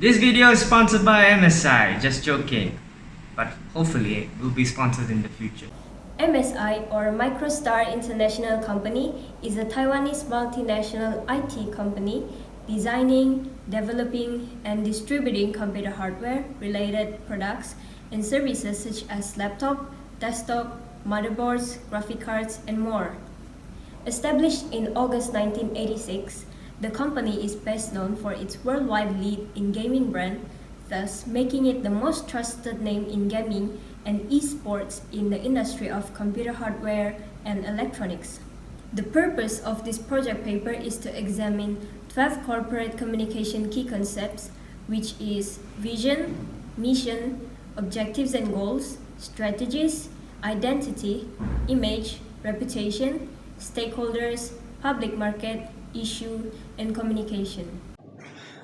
This video is sponsored by MSI, just joking, but hopefully it will be sponsored in the future. MSI, or MicroStar International Company, is a Taiwanese multinational IT company designing, developing, and distributing computer hardware-related products and services such as laptop, desktop, motherboards, graphic cards, and more. Established in August 1986, the company is best known for its worldwide lead in gaming brand, thus making it the most trusted name in gaming and esports in the industry of computer hardware and electronics. The purpose of this project paper is to examine 12 corporate communication key concepts, which is vision, mission, objectives and goals, strategies, identity, image, reputation, stakeholders, public market, issue, and communication.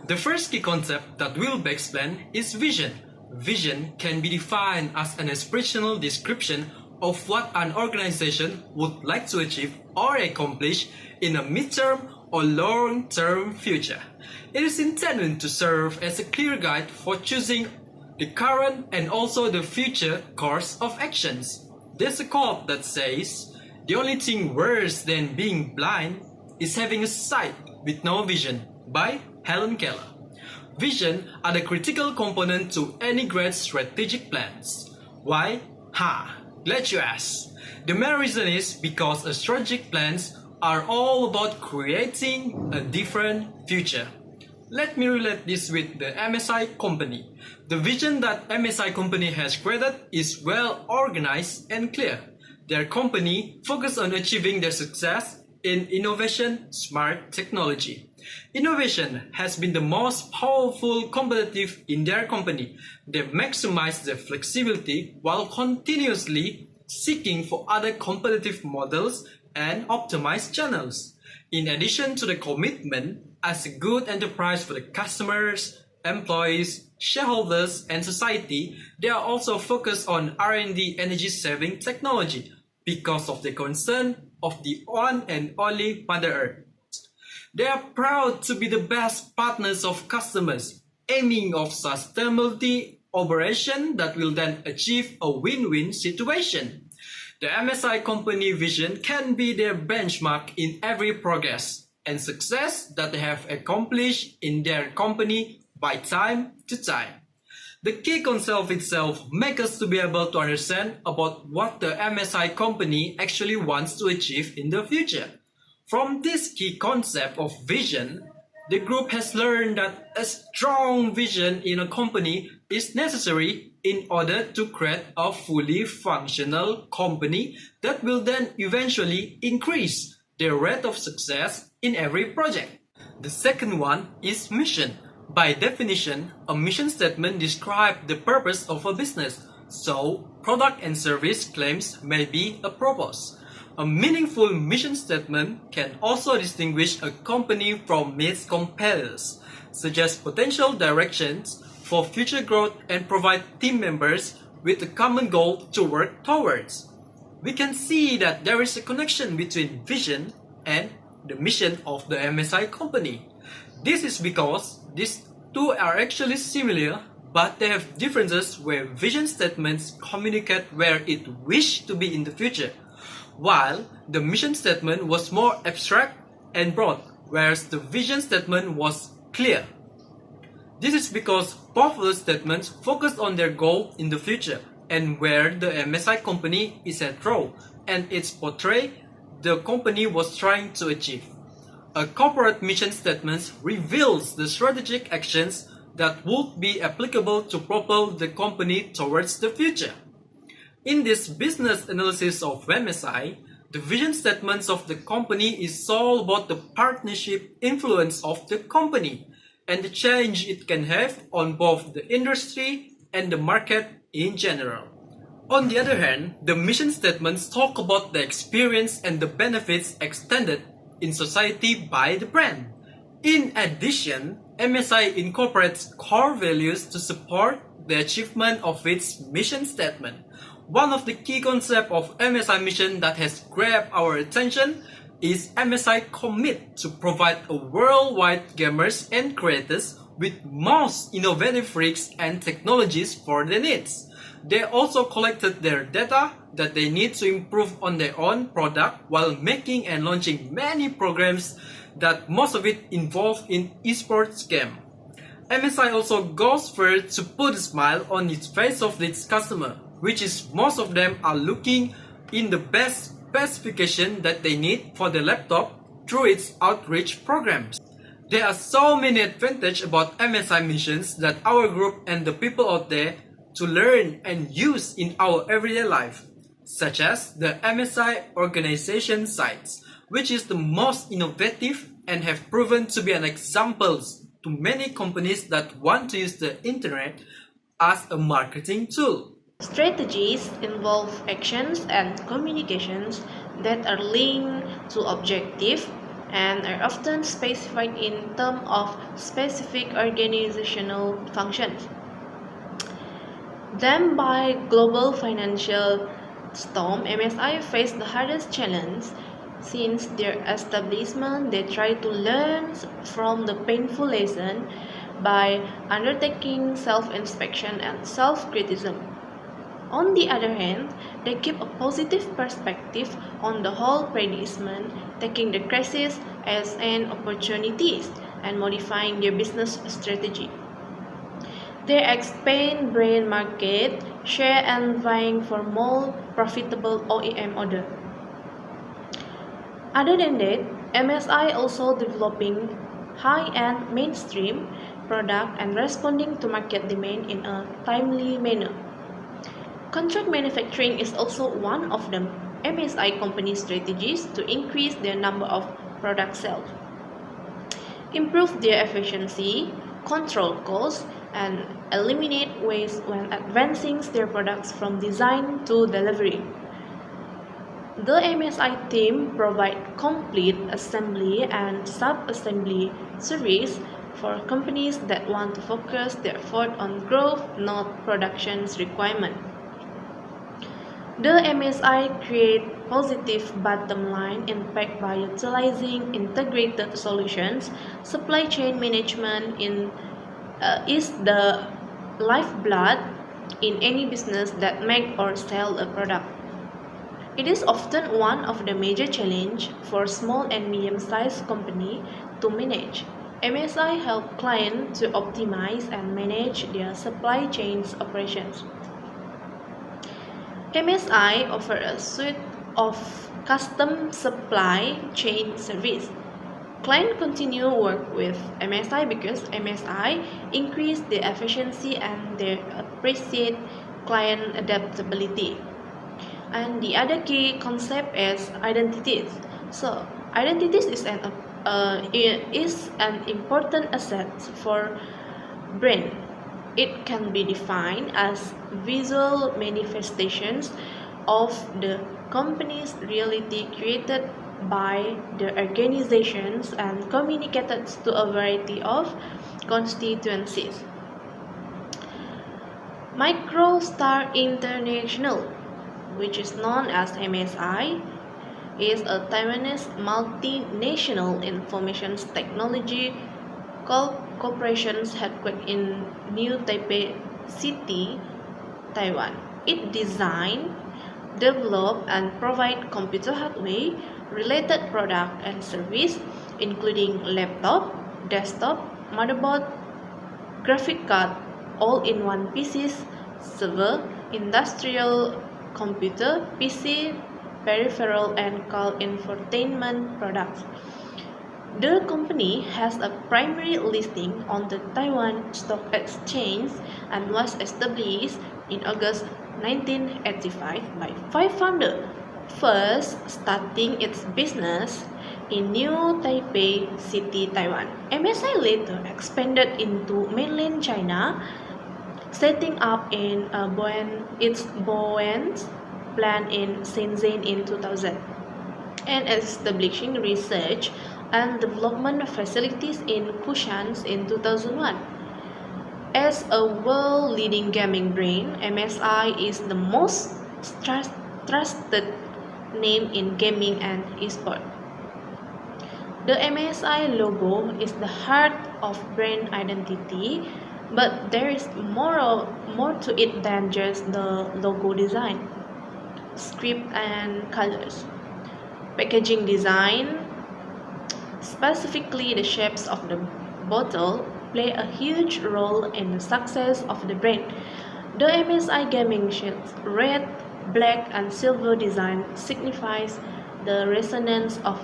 The first key concept that will be explained is vision. Vision can be defined as an aspirational description of what an organization would like to achieve or accomplish in a midterm or long-term future. It is intended to serve as a clear guide for choosing the current and also the future course of actions. There's a quote that says, "The only thing worse than being blind is having a sight with no vision," by Helen Keller. Vision are the critical component to any great strategic plans. Why? Glad you asked. The main reason is because strategic plans are all about creating a different future. Let me relate this with the MSI company. The vision that MSI company has created is well organized and clear. Their company focuses on achieving their success in innovation, smart technology. Innovation has been the most powerful competitive in their company. They maximize their flexibility while continuously seeking for other competitive models and optimized channels. In addition to the commitment as a good enterprise for the customers, employees, shareholders, and society, they are also focused on R&D energy-saving technology because of the concern of the one and only Mother Earth. They are proud to be the best partners of customers, aiming of sustainability operation that will then achieve a win-win situation. The MSI company vision can be their benchmark in every progress and success that they have accomplished in their company by time to time. The key concept itself makes us to be able to understand about what the MSI company actually wants to achieve in the future. From this key concept of vision, the group has learned that a strong vision in a company is necessary in order to create a fully functional company that will then eventually increase the rate of success in every project. The second one is mission. By definition, a mission statement describes the purpose of a business, so product and service claims may be a purpose. A meaningful mission statement can also distinguish a company from its competitors, suggest potential directions for future growth, and provide team members with a common goal to work towards. We can see that there is a connection between vision and the mission of the MSI company. This is because these two are actually similar, but they have differences where vision statements communicate where it wishes to be in the future, while the mission statement was more abstract and broad, whereas the vision statement was clear. This is because both of the statements focus on their goal in the future and where the MSI company is at role, and it's portray the company was trying to achieve. A corporate mission statement reveals the strategic actions that would be applicable to propel the company towards the future. In this business analysis of MSI, the vision statements of the company is all about the partnership influence of the company and the change it can have on both the industry and the market in general. On the other hand, the mission statements talk about the experience and the benefits extended in society by the brand. In addition, MSI incorporates core values to support the achievement of its mission statement. One of the key concepts of MSI mission that has grabbed our attention is MSI commit to provide a worldwide gamers and creators with most innovative rigs and technologies for their needs. They also collected their data that they need to improve on their own product while making and launching many programs that most of it involve in esports game. MSI also goes further to put a smile on the face of its customer, which is most of them are looking in the best specification that they need for the laptop through its outreach programs. There are so many advantages about MSI missions that our group and the people out there to learn and use in our everyday life, such as the MSI organization sites, which is the most innovative and have proven to be an example to many companies that want to use the internet as a marketing tool. Strategies involve actions and communications that are linked to objective and are often specified in terms of specific organizational functions. Then by global financial storm, MSI faced the hardest challenge. Since their establishment, they try to learn from the painful lesson by undertaking self-inspection and self-criticism. On the other hand, they keep a positive perspective on the whole predicament, taking the crisis as an opportunity and modifying their business strategy. They expand brand market share and vying for more profitable OEM order. Other than that, MSI also developing high-end mainstream product and responding to market demand in a timely manner. Contract manufacturing is also one of the MSI company strategies to increase their number of product sales, improve their efficiency, control costs, and eliminate waste when advancing their products from design to delivery. The MSI team provide complete assembly and sub-assembly service for companies that want to focus their effort on growth, not production's requirement. The MSI create positive bottom line impact by utilizing integrated solutions. Supply chain management is the lifeblood in any business that make or sell a product. It is often one of the major challenge for small and medium-sized company to manage. MSI help clients to optimize and manage their supply chains operations. MSI offer a suite of custom supply chain service. Clients continue work with MSI because MSI increase their efficiency and they appreciate client adaptability. And the other key concept is identities. So identities is an important asset for brand. It can be defined as visual manifestations of the company's reality created by the organizations and communicated to a variety of constituencies. MicroStar International, which is known as MSI, is a Taiwanese multinational information technology corporation headquartered in New Taipei City, Taiwan. It design, develop, and provide computer hardware related product and service, including laptop, desktop, motherboard, graphic card, all-in-one PCs, server, industrial computer, PC, peripheral, and call infotainment products. The company has a primary listing on the Taiwan Stock Exchange and was established in August 1985 by 5 founders, first starting its business in New Taipei City, Taiwan. MSI later expanded into mainland China, setting up its Bowen's plant in Shenzhen in 2000 and establishing research and development facilities in Kushan in 2001. As a world-leading gaming brand, MSI is the most trusted name in gaming and esports. The MSI logo is the heart of brand identity, but there is more to it than just the logo design, script, and colors. Packaging design, specifically the shapes of the bottle, play a huge role in the success of the brand. The MSI gaming shades, red, black, and silver design signifies the resonance of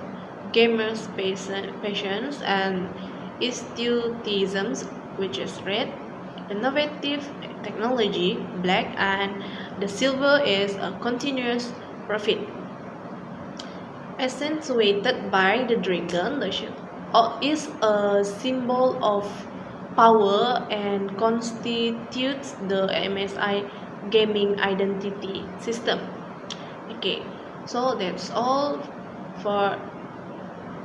gamers' passions and enthusiasm, which is red, innovative technology, black, and the silver is a continuous profit. Accentuated by the dragon, the shield is a symbol of power and constitutes the MSI gaming identity system. Okay, so that's all for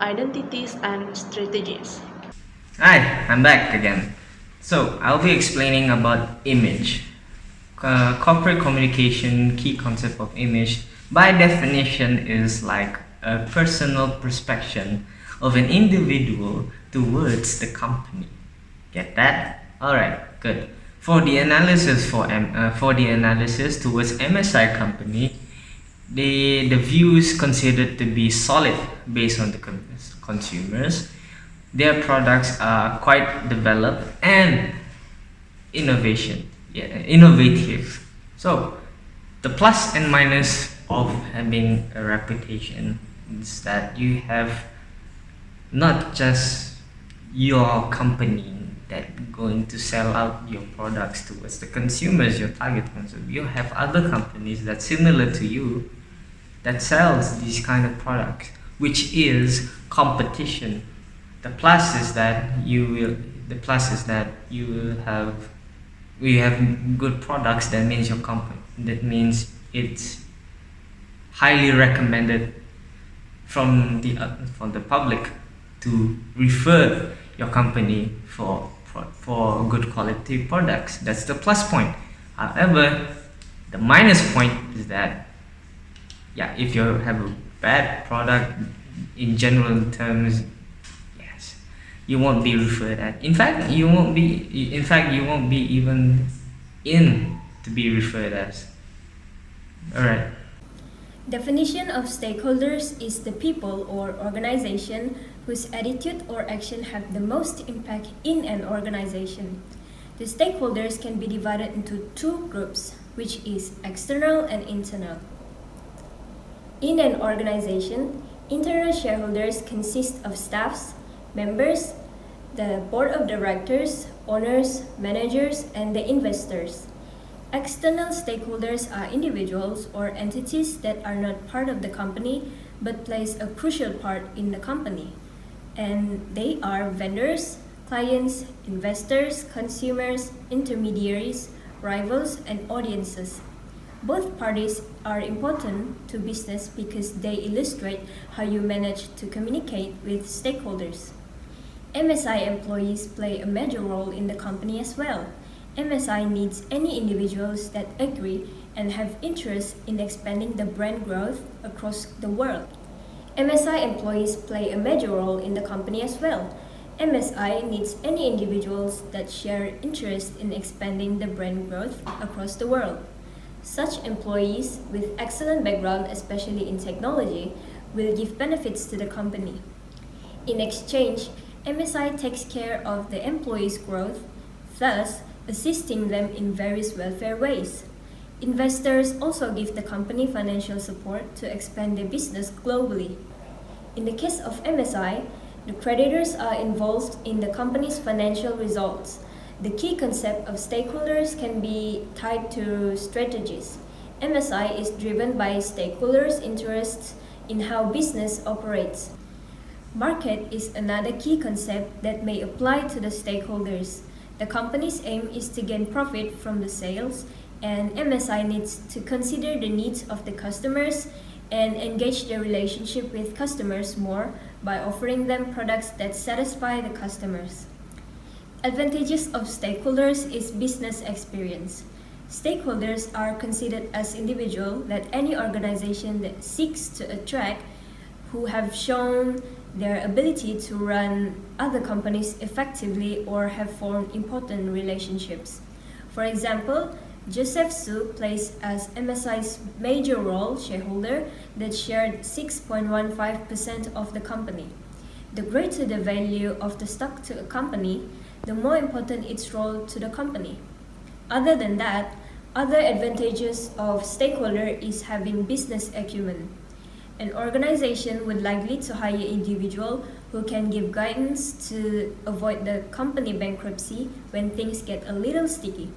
identities and strategies. Hi, I'm back again. So, I'll be explaining about image. Corporate communication key concept of image by definition is like a personal perception of an individual towards the company. Get that? All right, good. For the analysis towards MSI company, the views considered to be solid based on the consumers. Their products are quite developed and innovative. So the plus and minus of having a reputation is that you have not just your company that going to sell out your products towards the consumers, your target consumer. You have other companies that similar to you that sells these kind of products, which is competition. The plus is that you will have good products. That means your company. That means it's highly recommended from the public to refer your company for good quality products. That's the plus point. However, the minus point is that if you have a bad product in general terms, yes, you won't be referred at. In fact, you won't be even in to be referred as. All right. Definition of stakeholders is the people or organization whose attitude or action have the most impact in an organization. The stakeholders can be divided into two groups, which is external and internal. In an organization, internal shareholders consist of staffs, members, the board of directors, owners, managers, and the investors. External stakeholders are individuals or entities that are not part of the company but plays a crucial part in the company. And they are vendors, clients, investors, consumers, intermediaries, rivals, and audiences. Both parties are important to business because they illustrate how you manage to communicate with stakeholders. MSI employees play a major role in the company as well. MSI needs any individuals that agree and have interest in expanding the brand growth across the world. MSI employees play a major role in the company as well. MSI needs any individuals that share interest in expanding the brand growth across the world. Such employees with excellent background, especially in technology, will give benefits to the company. In exchange, MSI takes care of the employees' growth, thus assisting them in various welfare ways. Investors also give the company financial support to expand their business globally. In the case of MSI, the creditors are involved in the company's financial results. The key concept of stakeholders can be tied to strategies. MSI is driven by stakeholders' interests in how business operates. Market is another key concept that may apply to the stakeholders. The company's aim is to gain profit from the sales, and MSI needs to consider the needs of the customers and engage their relationship with customers more by offering them products that satisfy the customers. Advantages of stakeholders is business experience. Stakeholders are considered as individuals that any organization that seeks to attract who have shown their ability to run other companies effectively or have formed important relationships. For example, Joseph Su plays as MSI's major role shareholder that shared 6.15% of the company. The greater the value of the stock to a company, the more important its role to the company. Other than that, other advantages of stakeholder is having business acumen. An organization would likely to hire individuals who can give guidance to avoid the company bankruptcy when things get a little sticky.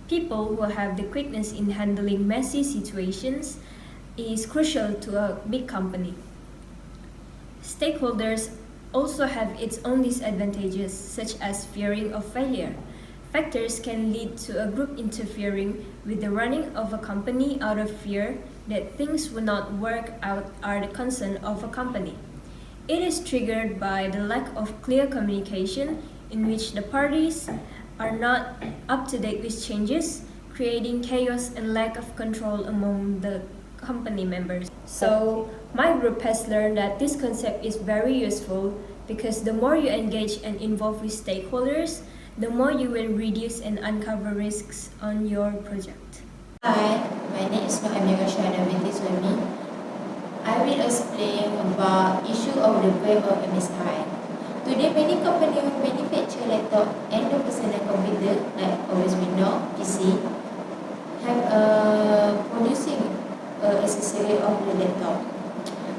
People who have the quickness in handling messy situations is crucial to a big company. Stakeholders also have its own disadvantages, such as fearing of failure. Factors can lead to a group interfering with the running of a company out of fear that things will not work out are the concern of a company. It is triggered by the lack of clear communication in which the parties are not up to date with changes, creating chaos and lack of control among the company members. So, my group has learned that this concept is very useful because the more you engage and involve with stakeholders, the more you will reduce and uncover risks on your project. Hi, my name is Noemia Shana binti Suemi. I will explain about issue of the brand of MSI. Today, many companies manufacture laptop and the personal computer, like always we know, PC, have producing accessory of the laptop.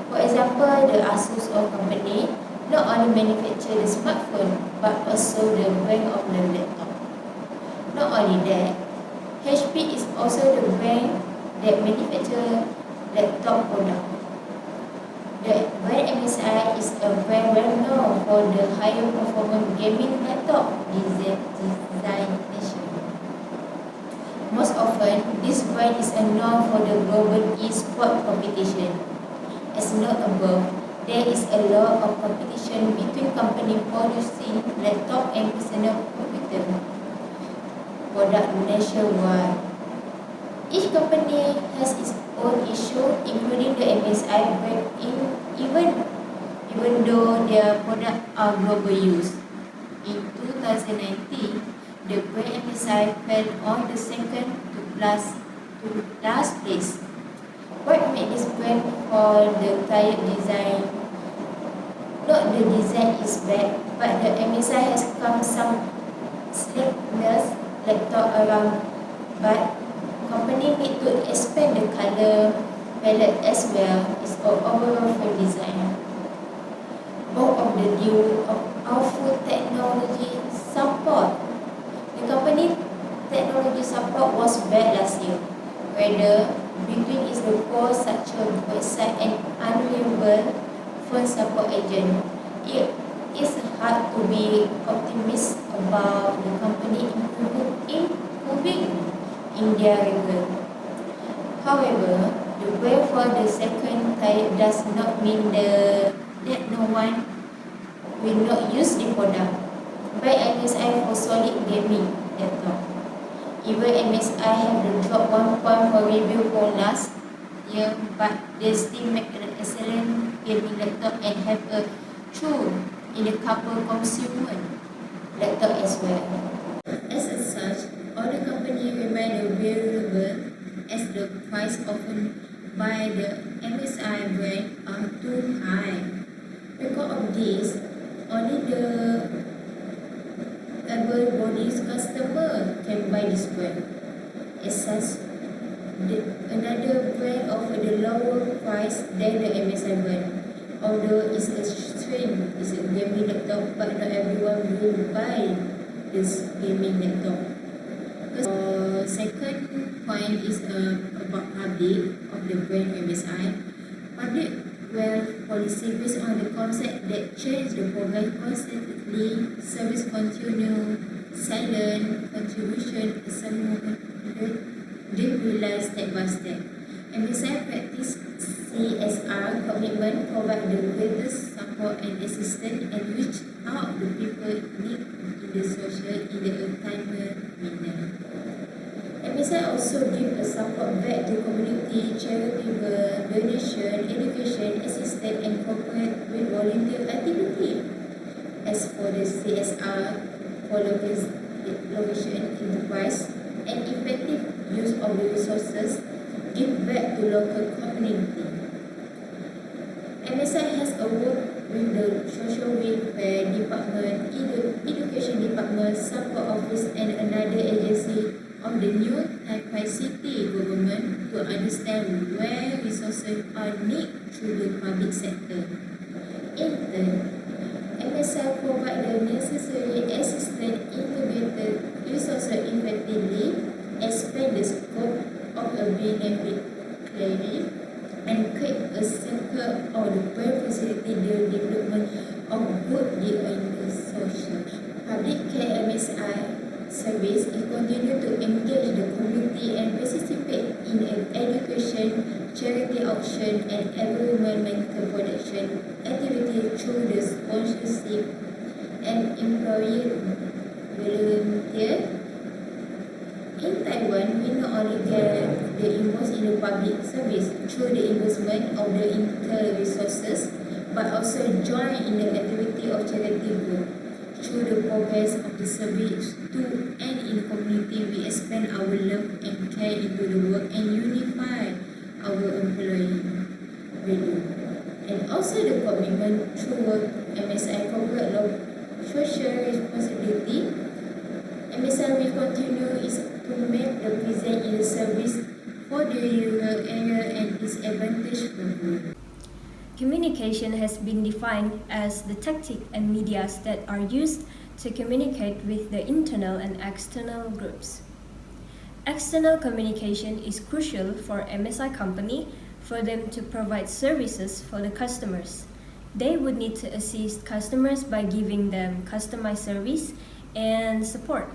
For example, the Asus of company not only manufacture the smartphone but also the brand of the laptop. Not only that, HP is also the brand that manufacture laptop product. The brand MSI is a brand well known for the higher performance gaming laptop designation. Most often, this brand is known for the global e-sport competition. As noted above, there is a lot of competition between companies producing laptop and personal computer product nationwide. Each company has its own issue, including the MSI brand, even though their products are global use. In 2019, the brand MSI fell on the second to last place. What made this brand for the tired design? Not the design is bad, but the MSI has come some sleekness laptop around, but company need to expand the color palette as well as overall frame design. Both of the due of powerful technology support. The company technology support was bad last year. Whether between its poor such a website and unreliable phone support agent, it is hard to be optimistic about the company improving in their regard. However, the way for the second tier does not mean that no one will not use the product. Buy MSI for solid gaming laptop. Even MSI have the drop 1 point for review for last year, but they still make an excellent gaming laptop and have a true in the couple consumer laptop as well. As such, all the company remain available as the price offered by the MSI brand are too high. Because of this, only the able-bodied customer can buy this brand. As such, another brand offer the lower price than the MSI brand. Although it's a stream, it's a gaming laptop, but not everyone will buy this gaming laptop. Second point is about public of the brand MSI. Public wealth policy based on the concept that change the program constantly, service continue, silent, contribution, they realize step by step. MSI practice CSR commitment provide the greatest support and assistance and reach out the people need in the social in the timely manner. MSI also give a support back to community, charitable, donation, education, assistance, and corporate with volunteer activity. As for the CSR, for location, enterprise, and effective use of the resources, give back to local community. MSI has worked with the Social Welfare Department, Education Department, Support Office, and another agency of the new Taipei City government to understand where resources are needed through the public sector. In turn, MSI provide the necessary assistance, integrated resources effectively, expand the scope of a benefit clearly, and create a circle of the facility the development of good deal in the social. Public care MSI service is continue to engage the community and participate in education, charity action, and environmental protection activity through the sponsorship and employee volunteer. In Taiwan, we not only get the involved in the public service through the investment of the internal resources, but also join in the activity of charity work. Through the progress of the service to and in the community, we expand our love and care into the work and unify our employee value. And also the commitment through work, MSI corporate law, social responsibility. MSI will continue to make the present in the service for the rural area and its advantage for good. Communication has been defined as the tactic and medias that are used to communicate with the internal and external groups. External communication is crucial for MSI company for them to provide services for the customers. They would need to assist customers by giving them customized service and support.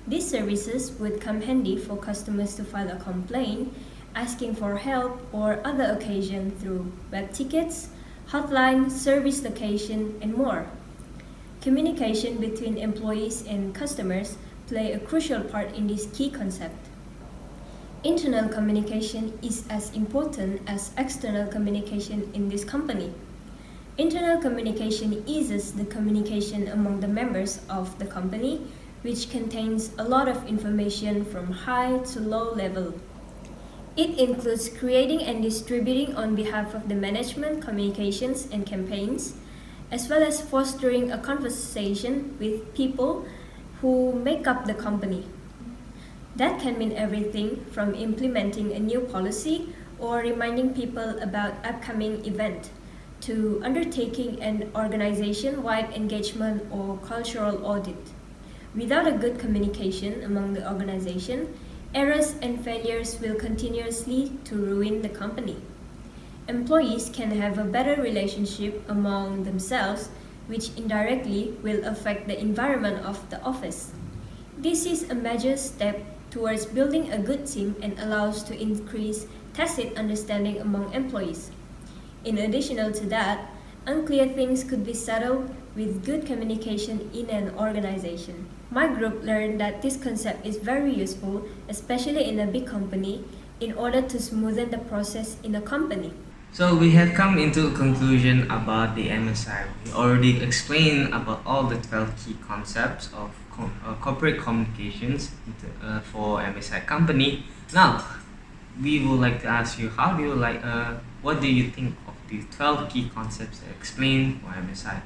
These services would come handy for customers to file a complaint, asking for help or other occasion through web tickets, hotline, service location, and more. Communication between employees and customers play a crucial part in this key concept. Internal communication is as important as external communication in this company. Internal communication eases the communication among the members of the company, which contains a lot of information from high to low level. It includes creating and distributing on behalf of the management communications and campaigns, as well as fostering a conversation with people who make up the company. That can mean everything from implementing a new policy or reminding people about upcoming event to undertaking an organization-wide engagement or cultural audit. Without a good communication among the organization, errors and failures will continuously to ruin the company. Employees can have a better relationship among themselves, which indirectly will affect the environment of the office. This is a major step towards building a good team and allows to increase tacit understanding among employees. In addition to that, unclear things could be settled with good communication in an organization. My group learned that this concept is very useful, especially in a big company, in order to smoothen the process in a company. So we have come into a conclusion about the MSI. We already explained about all the 12 key concepts of corporate communications for MSI company. Now, we would like to ask you, what do you think of the 12 key concepts explained for MSI?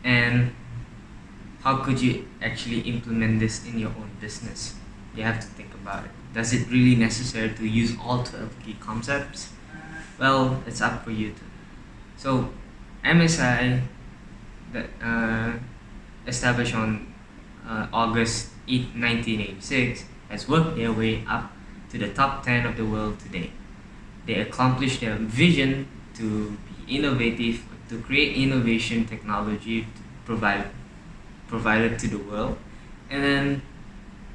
And how could you actually implement this in your own business? You have to think about it. Does it really necessary to use all 12 key concepts? Well, it's up for you to. So, MSI that established on August 8, 1986 has worked their way up to the top 10 of the world today. They accomplished their vision to be innovative, to create innovation technology to provided to the world, and then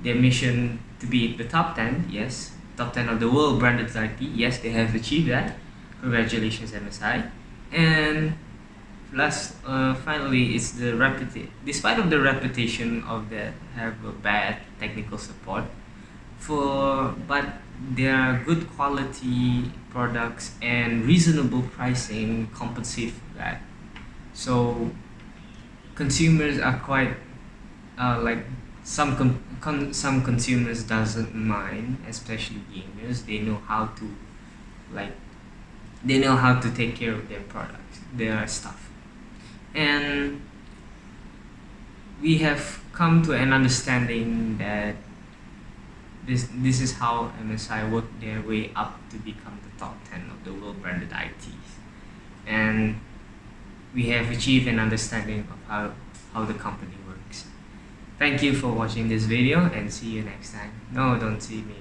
their mission to be the top 10, yes, top 10 of the world branded IT, yes, they have achieved that. Congratulations, MSI. And last, finally, it's the despite of the reputation of that have a bad technical support, but there are good quality products and reasonable pricing compensate for that. So consumers are quite like some consumers doesn't mind, especially gamers. They know how to like they know how to take care of their products, their stuff, and we have come to an understanding that this is how MSI worked their way up to become the top 10 of the world branded ITs, and we have achieved an understanding of how the company works. Thank you for watching this video and see you next time. No, don't see me.